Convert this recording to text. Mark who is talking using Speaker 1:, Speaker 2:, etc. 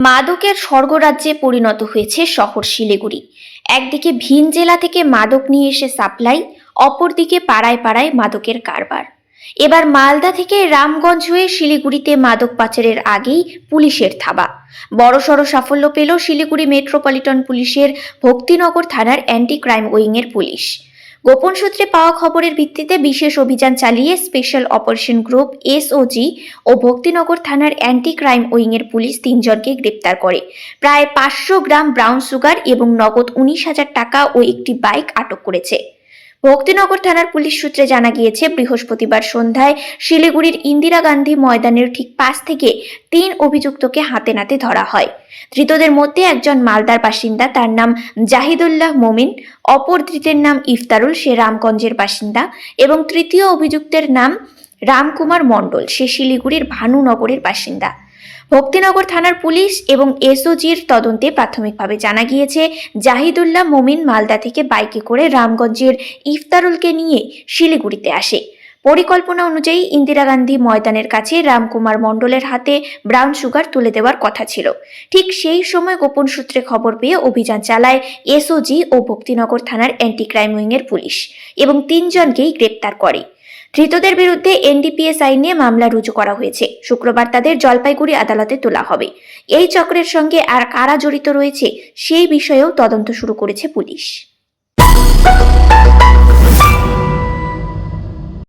Speaker 1: মাদকের স্বর্গরাজ্যে পরিণত হয়েছে শহর শিলিগুড়ি। একদিকে ভিন জেলা থেকে মাদক নিয়ে এসে সাপ্লাই, অপরদিকে পাড়ায় পাড়ায় মাদকের কারবার। এবার মালদা থেকে রামগঞ্জ হয়ে শিলিগুড়িতে মাদক পাচারের আগেই পুলিশের থাবা। বড়সড় সাফল্য পেল শিলিগুড়ি মেট্রোপলিটন পুলিশের ভক্তিনগর থানার অ্যান্টি ক্রাইম উইংয়ের পুলিশ। গোপন সূত্রে পাওয়া খবরের ভিত্তিতে বিশেষ অভিযান চালিয়ে স্পেশাল অপারেশন গ্রুপ এসওজি ও ভক্তিনগর থানার অ্যান্টি ক্রাইম উইংয়ের পুলিশ 3 জনকে গ্রেপ্তার করে। প্রায় 500 গ্রাম ব্রাউন সুগার এবং নগদ 19,000 টাকা ও একটি বাইক আটক করেছে। ভক্তিনগর থানার পুলিশ সূত্রে জানা গিয়েছে, বৃহস্পতিবার সন্ধ্যায় শিলিগুড়ির ইন্দিরা গান্ধী ময়দানের ঠিক পাশ থেকে 3 অভিযুক্তকে হাতে নাতে ধরা হয়। ধৃতদের মধ্যে একজন মালদার বাসিন্দা, তার নাম জাহিদুল্লাহ মোমিন। অপর ধৃতের নাম ইফতারুল, সে রামগঞ্জের বাসিন্দা, এবং তৃতীয় অভিযুক্তের নাম রামকুমার মণ্ডল, সে শিলিগুড়ির ভানুনগরের বাসিন্দা। ভক্তিনগর থানার পুলিশ এবং এসওজির তদন্তে প্রাথমিকভাবে জানা গিয়েছে, জাহিদুল্লাহ মোমিন মালদা থেকে বাইকে করে রামগঞ্জের ইফতারুলকে নিয়ে শিলিগুড়িতে আসে। পরিকল্পনা অনুযায়ী ইন্দিরা গান্ধী ময়দানের কাছে রামকুমার মণ্ডলের হাতে ব্রাউন সুগার তুলে দেওয়ার কথা ছিল। ঠিক সেই সময় গোপন সূত্রে খবর পেয়ে অভিযান চালায় এসওজি ও ভক্তিনগর থানার অ্যান্টি ক্রাইম উইংয়ের পুলিশ এবং 3 জনকেই গ্রেপ্তার করে। ধৃতদের বিরুদ্ধে এনডিপিএস আইনে মামলা রুজু করা হয়েছে। শুক্রবার তাদের জলপাইগুড়ি আদালতে তোলা হবে। এই চক্রের সঙ্গে আর কারা জড়িত রয়েছে সেই বিষয়েও তদন্ত শুরু করেছে পুলিশ।